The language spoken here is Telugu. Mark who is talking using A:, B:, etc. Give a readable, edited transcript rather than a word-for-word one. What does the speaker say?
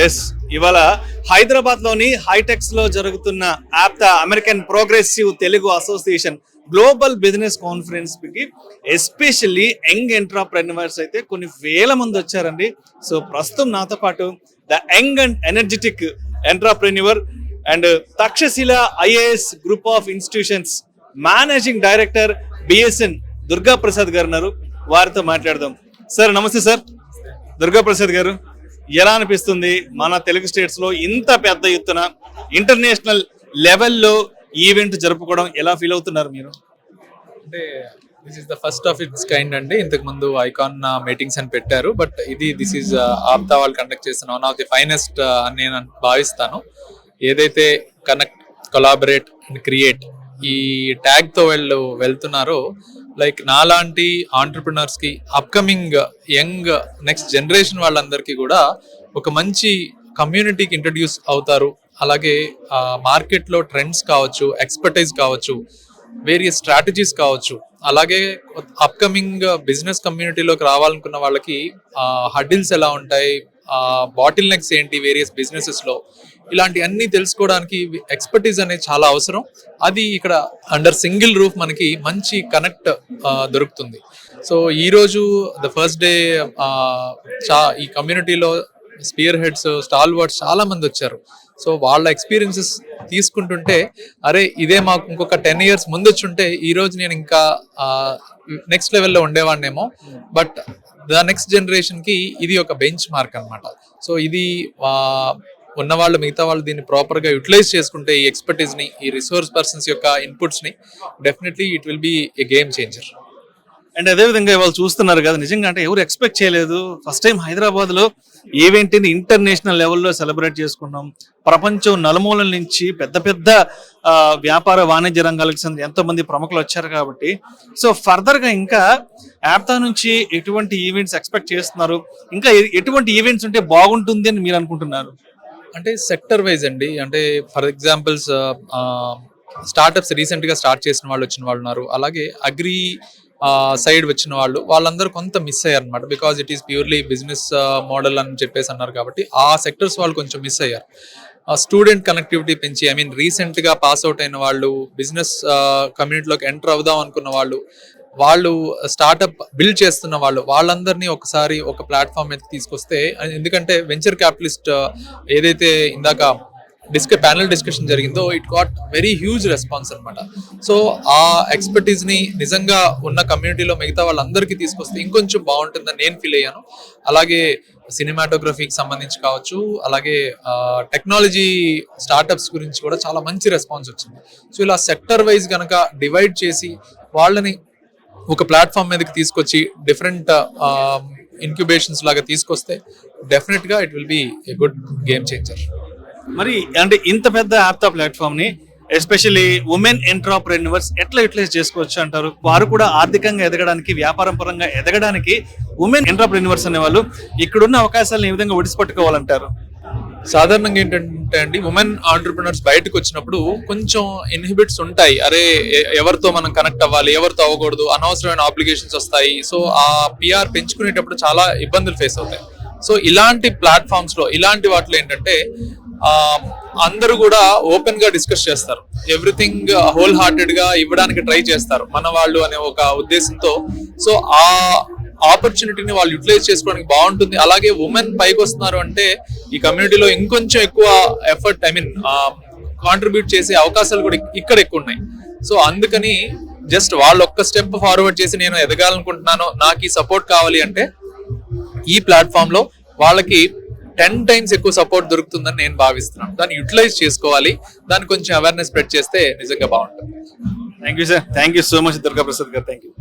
A: ఎస్, ఇవాళ హైదరాబాద్ లోని హైటెక్స్ లో జరుగుతున్న APTA American progressive Telugu association global business conference కి ఎస్పెషల్లీ యంగ్ ఎంటర్‌ప్రెన్యూర్స్ అయితే కొన్ని వేల మంది వచ్చారండి. సో ప్రస్తుతం నాతో పాటు the young and energetic entrepreneur and Takshashila IAS group of institutions managing director BSN Durga Prasad garu ఉన్నారు. వారితో మాట్లాడదాం. సార్ నమస్తే. సార్ దుర్గా ప్రసాద్ గారు, ఎలా అనిపిస్తుంది మన తెలుగు స్టేట్స్ లో ఇంత పెద్ద ఎత్తున ఇంటర్నేషనల్ లెవెల్లో ఈవెంట్ జరుపుకోవడం ఎలా ఫీల్ అవుతున్నారు మీరు?
B: అంటే this is the first of it's kind అండి. ఇంతకు ముందు ఐకాన్ మీటింగ్స్ అని పెట్టారు, బట్ దిస్ ఈజ్ ఆప్తా వాళ్ళు కండక్ట్ చేసిన వన్ ఆఫ్ ది ఫైనెస్ట్ అని నేను భావిస్తాను. ఏదైతే కనెక్ట్, కొలాబరేట్ అండ్ క్రియేట్ ఈ ట్యాగ్ తో వెళ్తున్నారో, లైక్ నాలాంటి ఆంటర్ప్రినర్స్ కి, అప్కమింగ్ యంగ్ నెక్స్ట్ జనరేషన్ వాళ్ళందరికీ కూడా ఒక మంచి కమ్యూనిటీకి ఇంట్రడ్యూస్ అవుతారు. అలాగే మార్కెట్లో ట్రెండ్స్ కావచ్చు, ఎక్స్పర్టైజ్ కావచ్చు, వేరియస్ స్ట్రాటజీస్ కావచ్చు, అలాగే అప్కమింగ్ బిజినెస్ కమ్యూనిటీలోకి రావాలనుకున్న వాళ్ళకి హడిల్స్ ఎలా ఉంటాయి, బాటిల్ నెక్స్ ఏంటి వేరియస్ బిజినెసెస్ లో, ఇలాంటి అన్ని తెలుసుకోవడానికి ఎక్స్పర్టీస్ అనేది చాలా అవసరం. అది ఇక్కడ అండర్ సింగిల్ రూఫ్ మనకి మంచి కనెక్ట్ దొరుకుతుంది. సో ఈ రోజు ద ఫస్ట్ డే ఈ కమ్యూనిటీలో స్పియర్ హెడ్స్, స్టాల్ వర్డ్స్ చాలా మంది వచ్చారు. సో వాళ్ళ ఎక్స్పీరియన్సెస్ తీసుకుంటుంటే, అరే ఇదే మాకు ఇంకొక 10 years ముందు వచ్చుంటే ఈ రోజు నేను ఇంకా నెక్స్ట్ లెవెల్లో ఉండేవాడినేమో. బట్ ద నెక్స్ట్ జనరేషన్ కి ఇది ఒక బెంచ్ మార్క్ అన్నమాట. సో ఇది ఉన్న వాళ్ళు, మిగతా వాళ్ళు దీన్ని ప్రాపర్ గా యూటిలైజ్ చేసుకుంటే, ఈ ఎక్స్పర్టీస్ ని, ఈ రిసోర్స్ పర్సన్స్ యొక్క ఇన్పుట్స్ ని, definitely it will be A game changer.
A: And అదే విధంగా ఇవాళ చూస్తున్నారు కదా, నిజంగా అంటే ఎవరు ఎక్స్పెక్ట్ చేయలేదు. ఫస్ట్ టైం హైదరాబాద్ లో ఈవెంట్ ని ఇంటర్నేషనల్ లెవెల్లో సెలబ్రేట్ చేసుకున్నాం. ప్రపంచం నలుమూలల నుంచి పెద్ద పెద్ద వ్యాపార వాణిజ్య రంగాలకు చెందిన ఎంతో మంది ప్రముఖులు వచ్చారు కాబట్టి, సో ఫర్దర్ గా ఇంకా ఆప్తా నుంచి ఎటువంటి ఈవెంట్స్ ఎక్స్పెక్ట్ చేస్తున్నారు, ఇంకా ఎటువంటి ఈవెంట్స్ ఉంటే బాగుంటుంది అని మీరు అనుకుంటున్నారు?
B: అంటే సెక్టర్ వైజ్ అండి. అంటే ఫర్ ఎగ్జాంపుల్స్ స్టార్ట్అప్స్ రీసెంట్ గా స్టార్ట్ చేసిన వాళ్ళు వచ్చిన వాళ్ళు ఉన్నారు. అలాగే అగ్రి సైడ్ వచ్చిన వాళ్ళందరూ కొంత మిస్ అయ్యారు అనమాట. Because it is purely business model అని చెప్పేసి అన్నారు కాబట్టి ఆ సెక్టర్స్ వాళ్ళు కొంచెం మిస్ అయ్యారు. స్టూడెంట్ కనెక్టివిటీ పెంచి, ఐ మీన్ రీసెంట్ గా పాస్ అవుట్ అయిన వాళ్ళు, బిజినెస్ కమ్యూనిటీలోకి ఎంటర్ అవుదాం అనుకున్న వాళ్ళు స్టార్ట్అప్ బిల్డ్ చేస్తున్న వాళ్ళందరినీ ఒకసారి ఒక ప్లాట్ఫామ్ మీద తీసుకొస్తే, ఎందుకంటే వెంచర్ క్యాపిటలిస్ట్ ఏదైతే ఇందాక ప్యానల్ డిస్కషన్ జరిగిందో, it got very huge response అనమాట. సో ఆ ఎక్స్పర్టీస్ ని నిజంగా ఉన్న కమ్యూనిటీలో మిగతా వాళ్ళందరికీ తీసుకొస్తే ఇంకొంచెం బాగుంటుందని నేను ఫీల్ అయ్యాను. అలాగే సినిమాటోగ్రఫీకి సంబంధించి కావచ్చు, అలాగే టెక్నాలజీ స్టార్ట్అప్స్ గురించి కూడా చాలా మంచి రెస్పాన్స్ వచ్చింది. సో ఇలా సెక్టర్ వైజ్ కనుక డివైడ్ చేసి వాళ్ళని ఒక ప్లాట్ఫామ్ మీదకి తీసుకొచ్చి డిఫరెంట్ ఇన్క్యుబేషన్స్ లాగా తీసుకొస్తే, డెఫినెట్ గా it will be a good game changer.
A: మరి అంటే ఇంత పెద్ద ఆప్తా ప్లాట్ఫామ్ ని ఎస్పెషల్లీ ఉమెన్ ఎంటర్‌ప్రెన్యూర్స్ ఎట్లా యూటిలైజ్ చేసుకోవచ్చు అంటారు? వారు కూడా ఆర్థికంగా ఎదగడానికి, వ్యాపారం పరంగా ఎదగడానికి ఉమెన్ ఎంటర్‌ప్రెన్యూర్స్ అనే వాళ్ళు ఇక్కడున్న అవకాశాలను ఏ విధంగా ఒడిసిపట్టుకోవాలంటారు?
B: సాధారణంగా ఏంటంటే అండి, ఉమెన్ ఆంటర్‌ప్రెన్యూర్స్ బయటకు వచ్చినప్పుడు కొంచెం ఇన్హిబిట్స్ ఉంటాయి. అరే ఎవరితో మనం కనెక్ట్ అవ్వాలి, ఎవరితో అవ్వకూడదు, అనవసరమైన ఆబ్లిగేషన్స్ వస్తాయి. సో ఆ పిఆర్ పెంచుకునేటప్పుడు చాలా ఇబ్బందులు ఫేస్ అవుతాయి. సో ఇలాంటి ప్లాట్ఫామ్స్ లో, ఇలాంటి వాటిలో ఏంటంటే అందరూ కూడా ఓపెన్ గా డిస్కస్ చేస్తారు. ఎవ్రీథింగ్ హోల్ హార్టెడ్ గా ఇవ్వడానికి ట్రై చేస్తారు మన వాళ్ళు అనే ఒక ఉద్దేశంతో. సో ఆ ఆపర్చునిటీని వాళ్ళు యూటిలైజ్ చేసుకోవడానికి బాగుంటుంది. అలాగే ఉమెన్ పైకి వస్తున్నారు అంటే ఈ కమ్యూనిటీలో ఇంకొంచెం ఎక్కువ ఎఫర్ట్, ఐ మీన్ కాంట్రిబ్యూట్ చేసే అవకాశాలు కూడా ఇక్కడ ఎక్కువ ఉన్నాయి. సో అందుకని జస్ట్ వాళ్ళు ఒక్క స్టెప్ ఫార్వర్డ్ చేసి నేను ఎదగాలనుకుంటున్నాను, నాకు ఈ సపోర్ట్ కావాలి అంటే, ఈ ప్లాట్ఫామ్ లో వాళ్ళకి 10 times ఎక్కువ సపోర్ట్ దొరుకుతుందని నేను భావిస్తున్నాను. దాన్ని యూటిలైజ్ చేసుకోవాలి, దాన్ని కొంచెం అవేర్నెస్ స్ప్రెడ్ చేస్తే నిజంగా బాగుంటుంది.
A: Thank you sir. Thank you so much Durga Prasad garu. Thank you.